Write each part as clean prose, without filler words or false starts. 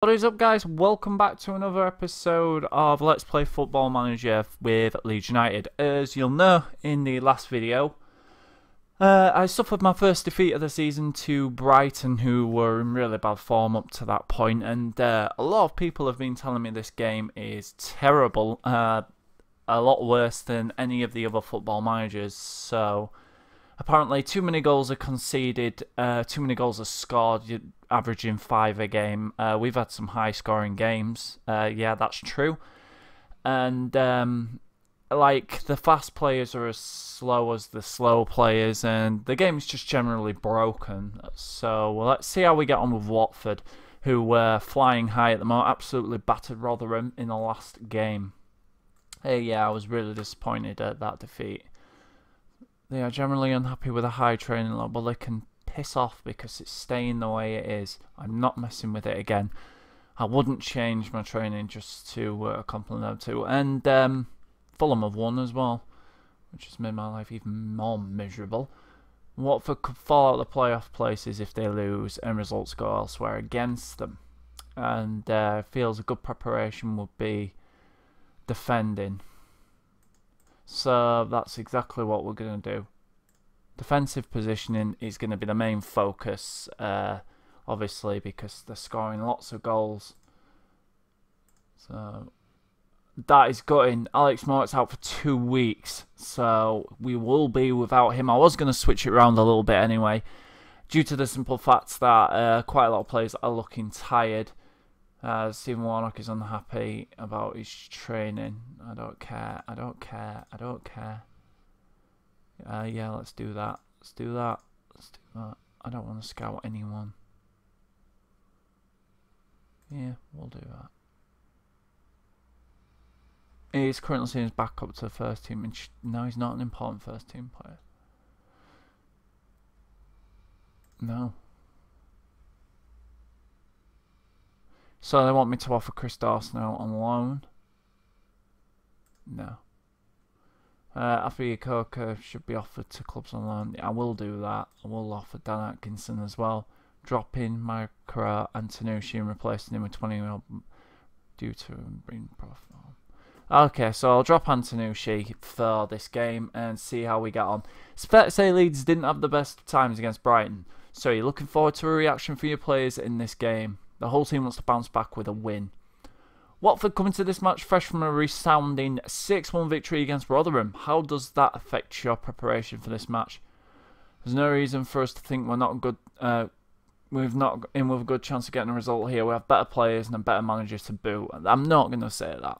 What is up, guys? Welcome back to another episode of Let's Play Football Manager with Leeds United. As you'll know, in the last video, I suffered my first defeat of the season to Brighton, who were in really bad form up to that point, and a lot of people have been telling me this game is terrible, a lot worse than any of the other football managers. So apparently too many goals are conceded, too many goals are scored, averaging 5 a game. We've had some high scoring games, yeah, that's true. And like, the fast players are as slow as the slow players, and the game's just generally broken. So let's see how we get on with Watford, who were flying high at the moment, absolutely battered Rotherham in the last game. Yeah, I was really disappointed at that defeat. They are generally unhappy with a high training level. They can piss off because it's staying the way it is. I'm not messing with it again. I wouldn't change my training just to compliment them too. And Fulham have won as well, which has made my life even more miserable. Watford could fall out of the playoff places if they lose and results go elsewhere against them. And feels a good preparation would be defending. So that's exactly what we're going to do. Defensive positioning is going to be the main focus, obviously, because they're scoring lots of goals. So that is gutting. Alex Mort's out for 2 weeks, so we will be without him. I was going to switch it around a little bit anyway, due to the simple fact that quite a lot of players are looking tired. Stephen Warnock is unhappy about his training. I don't care. I don't care. I don't care. Yeah, let's do that. Let's do that. Let's do that. I don't want to scout anyone. Yeah, we'll do that. He's currently seen his back up to the first team. And no, he's not an important first team player. No. So they want me to offer Chris Dawson out on loan? No. After Coker should be offered to clubs on loan. I will do that. I will offer Dan Atkinson as well. Drop in Micro Antonucci and replacing him with 20 mil due to him being profile. Okay, so I'll drop Antonucci for this game and see how we get on. It's fair to say Leeds didn't have the best times against Brighton. So you're looking forward to a reaction from your players in this game. The whole team wants to bounce back with a win. Watford coming to this match fresh from a resounding 6-1 victory against Rotherham. How does that affect your preparation for this match? There's no reason for us to think we're not good. We've not in with a good chance of getting a result here. We have better players and a better manager to boot. I'm not going to say that.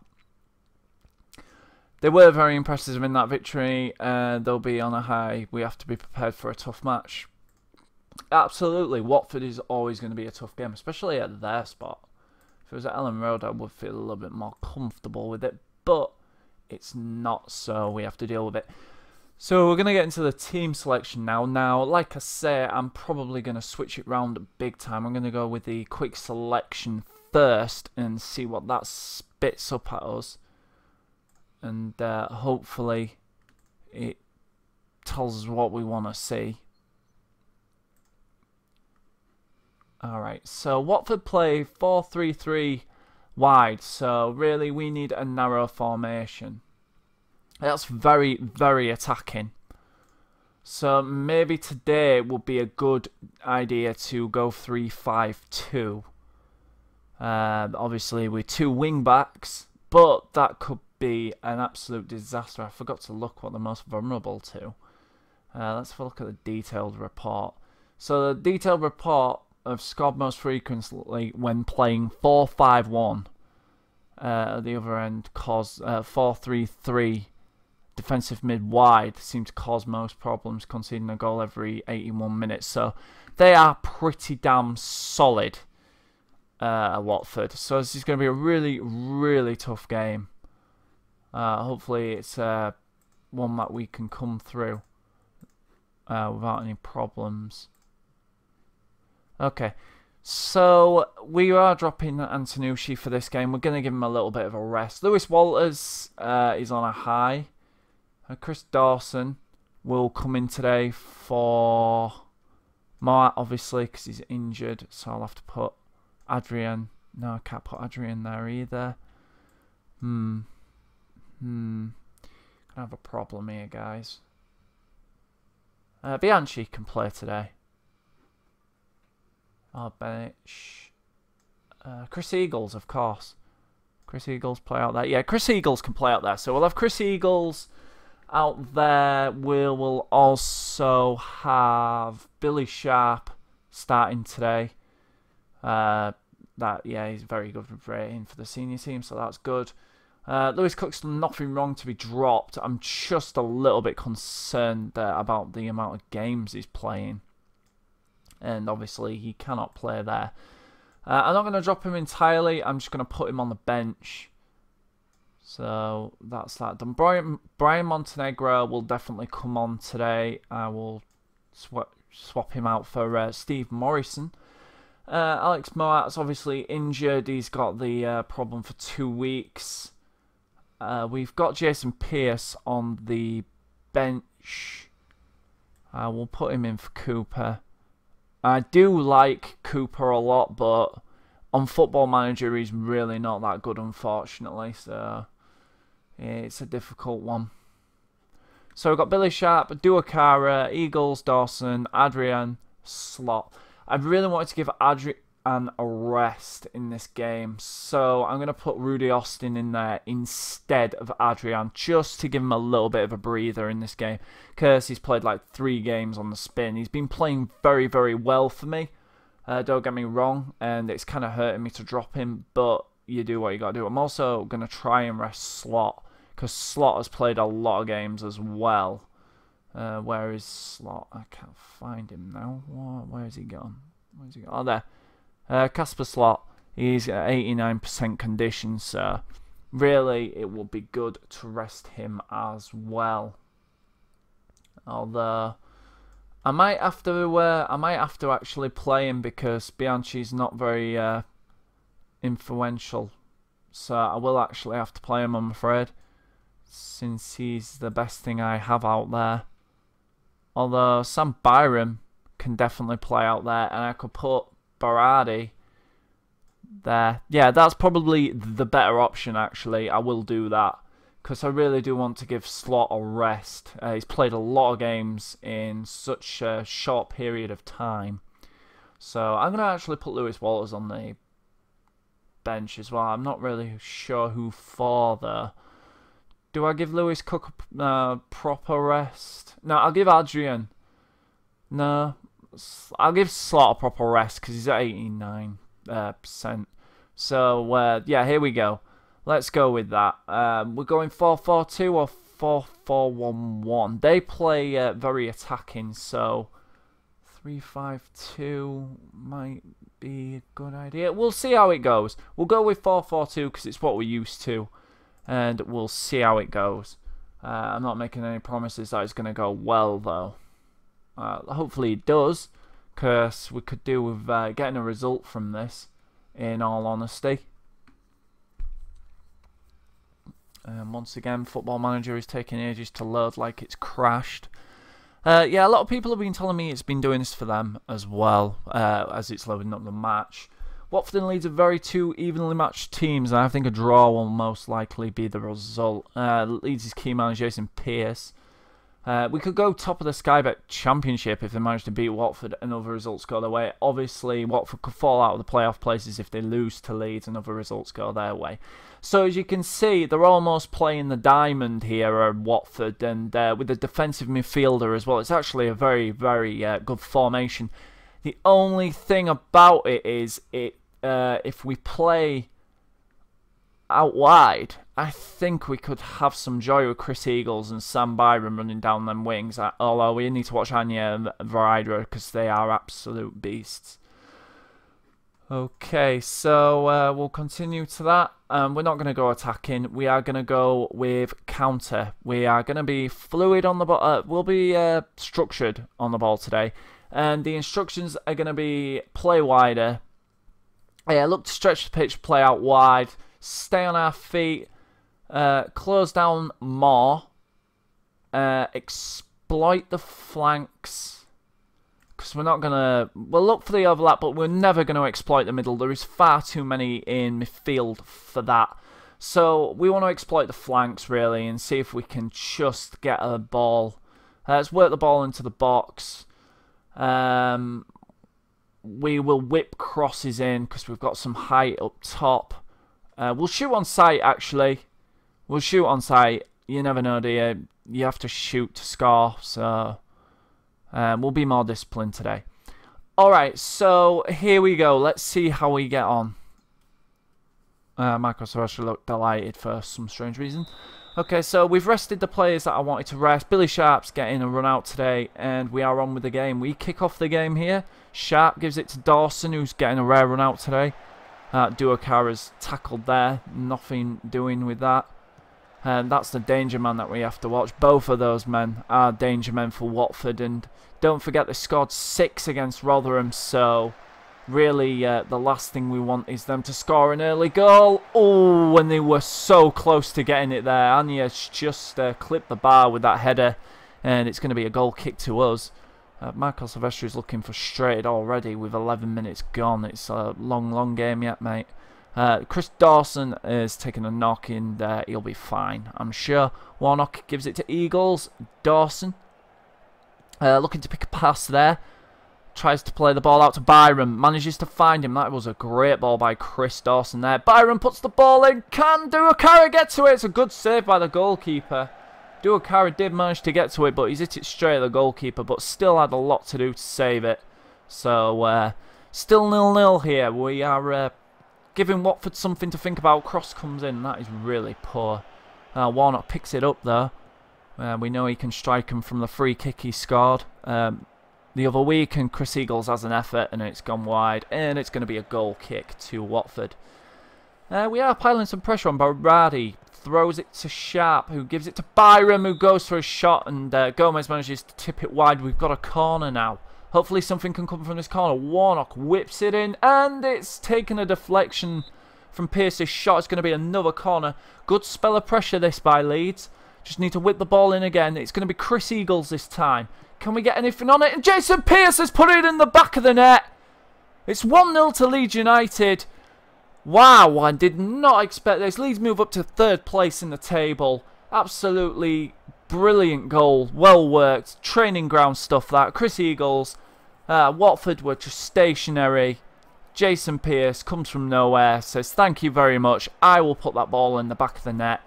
They were very impressive in that victory. They'll be on a high. We have to be prepared for a tough match. Absolutely, Watford is always going to be a tough game, especially at their spot. If it was at Ellen Road, I would feel a little bit more comfortable with it, but it's not, so we have to deal with it. So we're going to get into the team selection now. Now, like I say, I'm probably going to switch it round big time. I'm going to go with the quick selection first and see what that spits up at us. And hopefully it tells us what we want to see. Alright, so Watford play 4-3-3 wide, so really we need a narrow formation. That's very, very attacking. So maybe today would be a good idea to go 3-5-2. Obviously with 2 wing backs, but that could be an absolute disaster. I forgot to look what they're most vulnerable to. Let's have a look at the detailed report. So the detailed report have scored most frequently when playing 4-5-1. At the other end, cause 4-3-3 defensive mid wide seem to cause most problems, conceding a goal every 81 minutes. So they are pretty damn solid at Watford. So this is going to be a really, really tough game. Hopefully it's one that we can come through without any problems. Okay, so we are dropping Antonucci for this game. We're going to give him a little bit of a rest. Lewis Walters is on a high. Chris Dawson will come in today for Moat, obviously, because he's injured. So I'll have to put Adrian No, I can't put Adrian there either. Gonna have a problem here, guys. Bianchi can play today. Oh, bench. Chris Eagles, of course. Chris Eagles play out there. Yeah, Chris Eagles can play out there. So we'll have Chris Eagles out there. We'll also have Billy Sharp starting today. He's very good with rating for the senior team, so that's good. Lewis Cook's done nothing wrong to be dropped. I'm just a little bit concerned about the amount of games he's playing. And obviously he cannot play there. I'm not going to drop him entirely. I'm just going to put him on the bench. So that's that done. Brian Montenegro will definitely come on today. I will swap him out for Steve Morrison. Alex Moat's obviously injured. He's got the problem for 2 weeks. We've got Jason Pearce on the bench. We'll put him in for Cooper. I do like Cooper a lot, but on Football Manager he's really not that good, unfortunately. So yeah, it's a difficult one. So we've got Billy Sharp, Duakara, Eagles, Dawson, Adrian, Slot. I really wanted to give Adrian a rest in this game, so I'm going to put Rudy Austin in there instead of Adrian, just to give him a little bit of a breather in this game, because he's played like 3 games on the spin. He's been playing very, very well for me, don't get me wrong, and it's kind of hurting me to drop him, but you do what you got to do. I'm also going to try and rest Slot, because Slot has played a lot of games as well. Where is Slot? I can't find him now. Where has he gone? Where's he gone? Oh, there. Casper Slot. He's at 89% condition, so really it would be good to rest him as well. Although I might have to actually play him, because Bianchi's not very influential. So I will actually have to play him, I'm afraid, since he's the best thing I have out there. Although Sam Byram can definitely play out there, and I could put Berardi there. Yeah, that's probably the better option, actually. I will do that, because I really do want to give Slot a rest. He's played a lot of games in such a short period of time. So I'm going to actually put Lewis Walters on the bench as well. I'm not really sure who for, though. Do I give Lewis Cook a proper rest? No, I'll give Adrian. No, I'll give Slot a proper rest, because he's at 89%. So, yeah, here we go. Let's go with that. We're going 4-4-2 or 4-4-1-1. They play very attacking, so 3-5-2 might be a good idea. We'll see how it goes. We'll go with 4-4-2 because it's what we're used to, and we'll see how it goes. I'm not making any promises that it's going to go well, though. Hopefully it does, because we could do with getting a result from this, in all honesty. Once again, Football Manager is taking ages to load, like it's crashed. Yeah, a lot of people have been telling me it's been doing this for them as well, as it's loading up the match. Watford and Leeds are very two evenly matched teams, and I think a draw will most likely be the result. Leeds' key man is Jason Pearce. We could go top of the Sky Bet Championship if they manage to beat Watford and other results go their way. Obviously, Watford could fall out of the playoff places if they lose to Leeds and other results go their way. So as you can see, they're almost playing the diamond here at Watford, and with a defensive midfielder as well. It's actually a very, very good formation. The only thing about it is if we play out wide, I think we could have some joy with Chris Eagles and Sam Byram running down them wings. Although we need to watch Anya and Varadra, because they are absolute beasts. Okay, so we'll continue to that. We're not going to go attacking. We are going to go with counter. We are going to be fluid on the ball. We'll be structured on the ball today. And the instructions are going to be play wider. Yeah, look to stretch the pitch, play out wide. Stay on our feet. Close down more. Exploit the flanks. because we're not going to... We'll look for the overlap, but we're never going to exploit the middle. There is far too many in midfield for that. So we want to exploit the flanks, really, and see if we can just get a ball. Let's work the ball into the box. We will whip crosses in because we've got some height up top. We'll shoot on sight, actually. We'll shoot on sight. You never know, do you? You have to shoot to score, so we'll be more disciplined today. Alright, so here we go. Let's see how we get on. Michael Sarasha looked delighted for some strange reason. Okay, so we've rested the players that I wanted to rest. Billy Sharp's getting a run out today, and we are on with the game. We kick off the game here. Sharp gives it to Dawson, who's getting a rare run out today. Duakara's tackled there. Nothing doing with that. And that's the danger man that we have to watch. Both of those men are danger men for Watford. And don't forget they scored 6 against Rotherham, so... Really, the last thing we want is them to score an early goal. Oh, and they were so close to getting it there. Anya's just clipped the bar with that header, and it's going to be a goal kick to us. Michael Silvestri is looking frustrated already with 11 minutes gone. It's a long, long game yet, mate. Chris Dawson is taking a knock, and he'll be fine, I'm sure. Warnock gives it to Eagles. Dawson looking to pick a pass there. Tries to play the ball out to Byron. Manages to find him. That was a great ball by Chris Dawson there. Byron puts the ball in. Can Duakara get to it? It's a good save by the goalkeeper. Duakara did manage to get to it, but he's hit it straight at the goalkeeper, but still had a lot to do to save it. So, still 0-0 here. We are giving Watford something to think about. Cross comes in. That is really poor. Warnock picks it up, though. We know he can strike him from the free kick he scored the other week, and Chris Eagles has an effort, and it's gone wide, and it's going to be a goal kick to Watford. We are piling some pressure on. Baradi throws it to Sharp, who gives it to Byram, who goes for a shot, and Gomez manages to tip it wide. We've got a corner now. Hopefully something can come from this corner. Warnock whips it in, and it's taken a deflection from Pearce's shot. It's going to be another corner. Good spell of pressure this by Leeds. Just need to whip the ball in again. It's going to be Chris Eagles this time. Can we get anything on it? And Jason Pearce has put it in the back of the net. It's 1-0 to Leeds United. Wow, I did not expect this. Leeds move up to 3rd place in the table. Absolutely brilliant goal. Well worked. Training ground stuff that. Chris Eagles. Watford were just stationary. Jason Pearce comes from nowhere. Says, thank you very much. I will put that ball in the back of the net.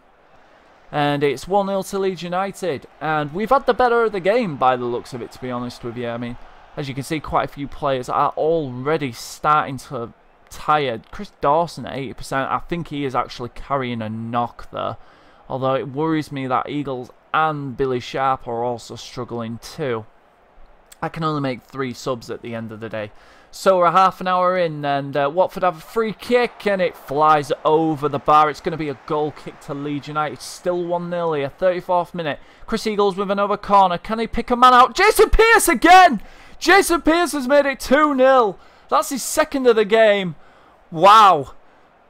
And it's 1-0 to Leeds United. And we've had the better of the game by the looks of it, to be honest with you. I mean, as you can see, quite a few players are already starting to tire. Chris Dawson at 80%. I think he is actually carrying a knock there. Although it worries me that Eagles and Billy Sharp are also struggling too. I can only make 3 subs at the end of the day. So we're half an hour in, and Watford have a free kick, and it flies over the bar. It's going to be a goal kick to Leeds United. Still 1-0 here, 34th minute. Chris Eagles with another corner. Can he pick a man out? Jason Pearce again! Jason Pearce has made it 2-0. That's his 2nd of the game. Wow.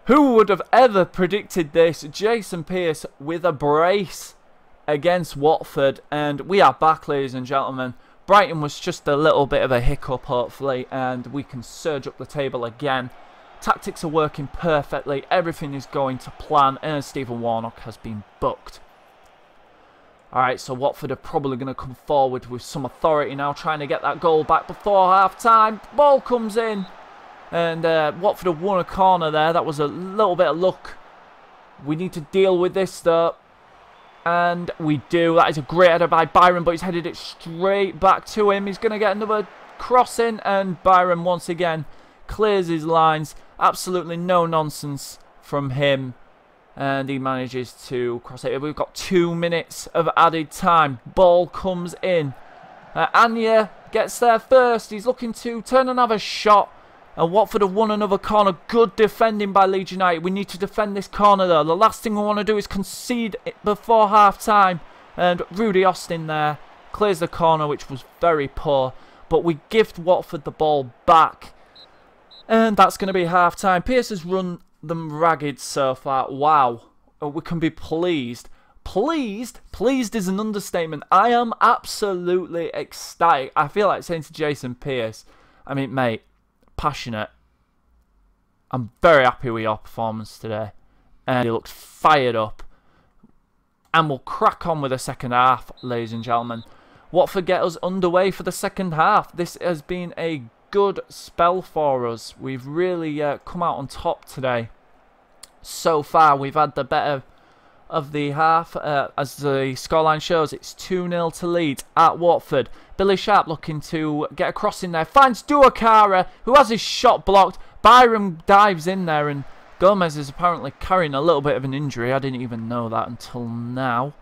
Who would have ever predicted this? Jason Pearce with a brace against Watford, and we are back, ladies and gentlemen. Brighton was just a little bit of a hiccup, hopefully, and we can surge up the table again. Tactics are working perfectly. Everything is going to plan, and Stephen Warnock has been booked. Alright, so Watford are probably going to come forward with some authority now, trying to get that goal back before half-time. Ball comes in, and Watford have won a corner there. That was a little bit of luck. We need to deal with this, though. And we do. That is a great header by Byron, but he's headed it straight back to him. He's going to get another cross in, and Byron once again clears his lines. Absolutely no nonsense from him. And he manages to cross it. We've got 2 minutes of added time. Ball comes in. Anya gets there first. He's looking to turn and have a shot. And Watford have won another corner. Good defending by Leeds United. We need to defend this corner, though. The last thing we want to do is concede it before half-time. And Rudy Austin there clears the corner, which was very poor. But we gift Watford the ball back. And that's going to be half-time. Pearce has run them ragged so far. Wow. We can be pleased. pleased. Pleased is an understatement. I am absolutely ecstatic. I feel like saying to Jason Pearce, I mean, mate, passionate. I'm very happy with your performance today. And he looked fired up. And we'll crack on with the second half, ladies and gentlemen. Watford get us underway for the second half. This has been a good spell for us. We've really come out on top today. So far, we've had the better of the half. As the scoreline shows, it's 2-0 to Leeds at Watford. Billy Sharp looking to get a cross in there. Finds Duakara, who has his shot blocked. Byram dives in there, and Gomez is apparently carrying a little bit of an injury. I didn't even know that until now.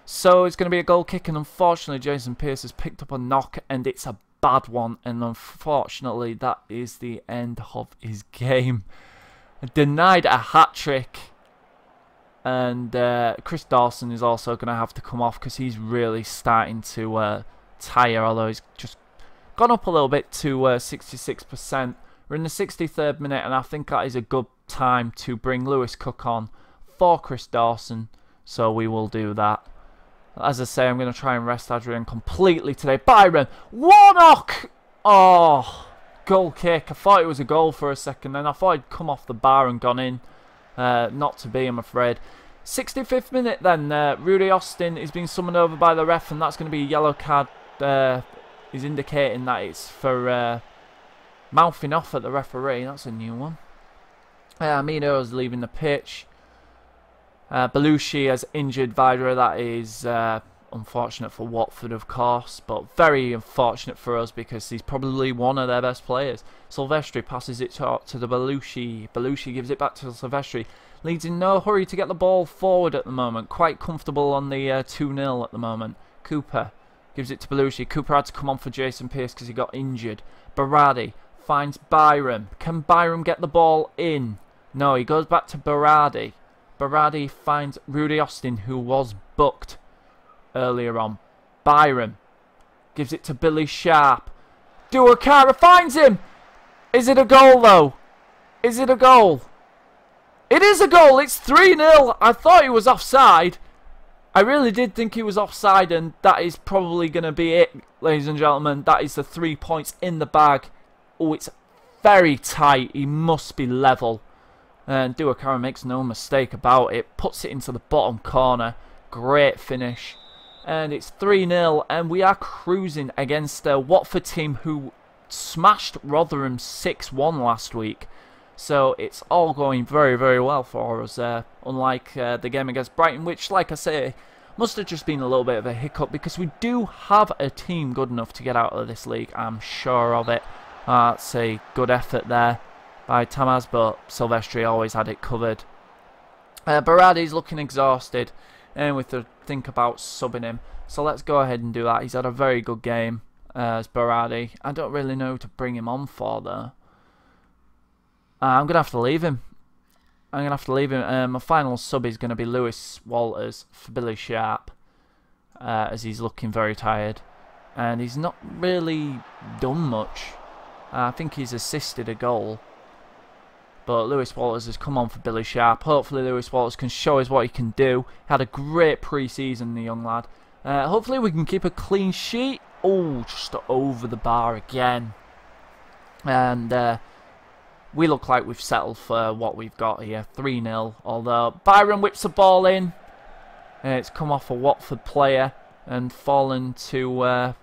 So it's going to be a goal kick, and unfortunately Jason Pearce has picked up a knock, and it's a bad one, and unfortunately that is the end of his game. Denied a hat-trick, and Chris Dawson is also going to have to come off because he's really starting to tire, although he's just gone up a little bit to 66%. We're in the 63rd minute, and I think that is a good time to bring Lewis Cook on for Chris Dawson, so we will do that. As I say, I'm going to try and rest Adrian completely today. Byron, Warnock! Oh, goal kick. I thought it was a goal for a second, then I thought it'd come off the bar and gone in. Not to be, I'm afraid. 65th minute then, Rudy Austin is being summoned over by the ref, and that's going to be a yellow card. He's indicating that it's for mouthing off at the referee. That's a new one. Amino is leaving the pitch. Belushi has injured Vidra. That is unfortunate for Watford, of course, but very unfortunate for us because he's probably one of their best players. Silvestri passes it to the Belushi. Belushi gives it back to Silvestri. Leeds in no hurry to get the ball forward at the moment. Quite comfortable on the 2-0 at the moment. Cooper gives it to Belushi. Cooper had to come on for Jason Pearce because he got injured. Berardi finds Byram. Can Byram get the ball in? No, he goes back to Berardi. Berardi finds Rudy Austin, who was booked earlier on. Byram gives it to Billy Sharp. Duakara finds him! Is it a goal, though? Is it a goal? It is a goal! It's 3-0! I thought he was offside. I really did think he was offside, and that is probably going to be it, ladies and gentlemen. That is the 3 points in the bag. Oh, it's very tight. He must be level. And Duakara makes no mistake about it. Puts it into the bottom corner. Great finish. And it's 3-0. And we are cruising against a Watford team who smashed Rotherham 6-1 last week. So it's all going very, very well for us. Unlike the game against Brighton, which, like I say, must have just been a little bit of a hiccup. Because we do have a team good enough to get out of this league. I'm sure of it. That's a good effort there by Tamaz, but Silvestri always had it covered. Berardi's looking exhausted, and we have to think about subbing him. So let's go ahead and do that. He's had a very good game as Berardi. I don't really know who to bring him on for, though. I'm going to have to leave him. My final sub is going to be Lewis Walters for Billy Sharp, as he's looking very tired. And he's not really done much. I think he's assisted a goal. But Lewis Walters has come on for Billy Sharp. Hopefully Lewis Walters can show us what he can do. Had a great pre-season, the young lad. Hopefully we can keep a clean sheet. Oh, just over the bar again. And we look like we've settled for what we've got here. 3-0. Although Byron whips the ball in. It's come off a Watford player and fallen to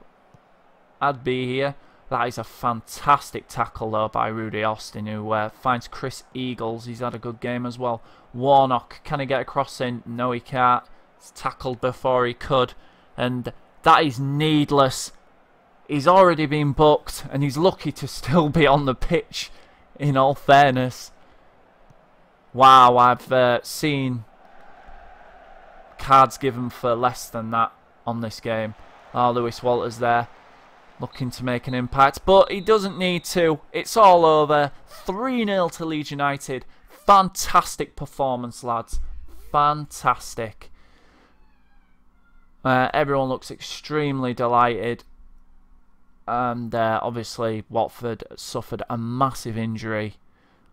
Adby here. That is a fantastic tackle, though, by Rudy Austin, who finds Chris Eagles. He's had a good game as well. Warnock, can he get a cross in? No, he can't. He's tackled before he could. And that is needless. He's already been booked, and he's lucky to still be on the pitch, in all fairness. Wow, I've seen cards given for less than that on this game. Oh, Lewis Walters there, looking to make an impact, but he doesn't need to. It's all over. 3-0 to Leeds United. Fantastic performance, lads. Fantastic. Everyone looks extremely delighted. And obviously Watford suffered a massive injury.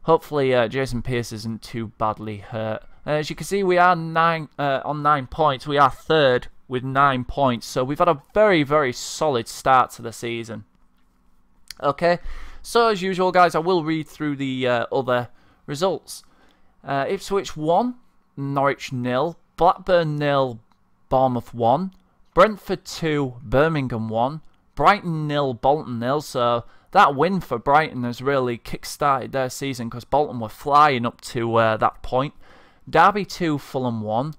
Hopefully Jason Pearce isn't too badly hurt. As you can see, we are on 9 points. We are third with 9 points. So we've had a very, very solid start to the season. Okay, so as usual, guys, I will read through the other results. Ipswich 1, Norwich 0, Blackburn 0, Bournemouth 1, Brentford 2, Birmingham 1, Brighton 0, Bolton 0. So that win for Brighton has really kick-started their season because Bolton were flying up to that point. Derby 2, Fulham 1,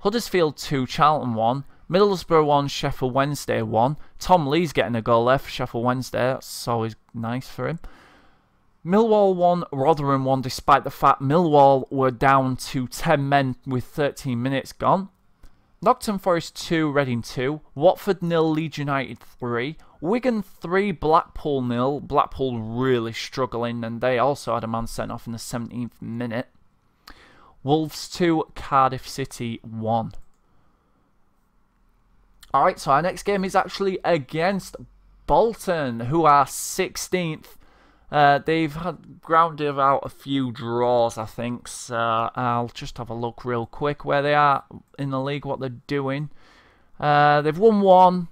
Huddersfield 2, Charlton 1, Middlesbrough 1, Sheffield Wednesday 1. Tom Lee's getting a goal there for Sheffield Wednesday. That's always nice for him. Millwall 1, Rotherham 1, despite the fact Millwall were down to 10 men with 13 minutes gone. Nottingham Forest 2, Reading 2. Watford 0, Leeds United 3. Wigan 3, Blackpool 0. Blackpool really struggling, and they also had a man sent off in the 17th minute. Wolves 2, Cardiff City 1. Alright, so our next game is actually against Bolton, who are 16th. They've had grounded out a few draws, I think, so I'll just have a look real quick where they are in the league, what they're doing. They've won 1,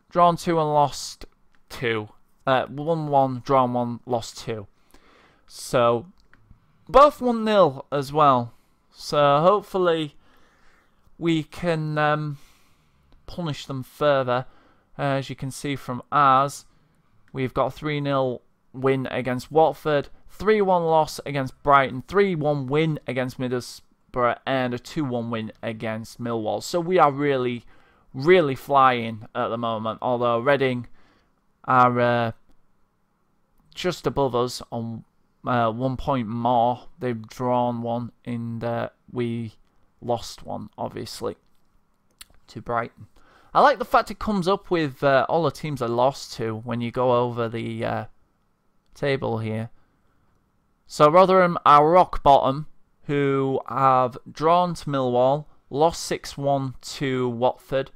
drawn 2 and lost 2. Won 1, drawn 1, lost 2. So, both 1-0 as well. So, hopefully we can punish them further. As you can see from ours, we've got a 3-0 win against Watford, 3-1 loss against Brighton, 3-1 win against Middlesbrough, and a 2-1 win against Millwall. So we are really, really flying at the moment, although Reading are just above us on 1 point more. They've drawn 1 and we lost 1, obviously, to Brighton. I like the fact it comes up with all the teams I lost to when you go over the table here. So Rotherham are rock bottom, who have drawn to Millwall, lost 6-1 to Watford,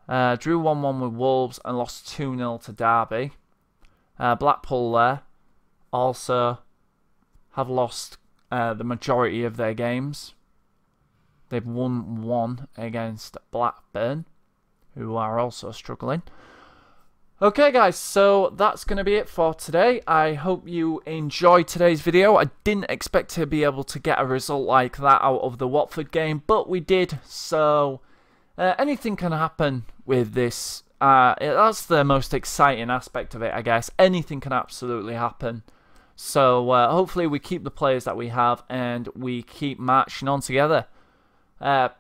drew 1-1 with Wolves, and lost 2-0 to Derby. Blackpool there also have lost the majority of their games. They've won 1 against Blackburn, who are also struggling. Okay guys, so that's going to be it for today. I hope you enjoyed today's video. I didn't expect to be able to get a result like that out of the Watford game, but we did. So anything can happen with this. That's the most exciting aspect of it, I guess. Anything can absolutely happen. So hopefully we keep the players that we have and we keep marching on together.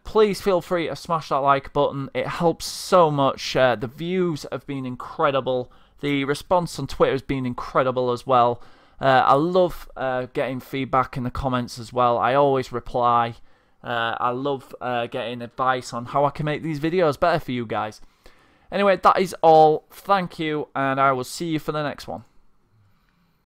Please feel free to smash that like button. It helps so much. The views have been incredible. The response on Twitter has been incredible as well. I love getting feedback in the comments as well. I always reply. I love getting advice on how I can make these videos better for you guys. Anyway, that is all. Thank you, and I will see you for the next one.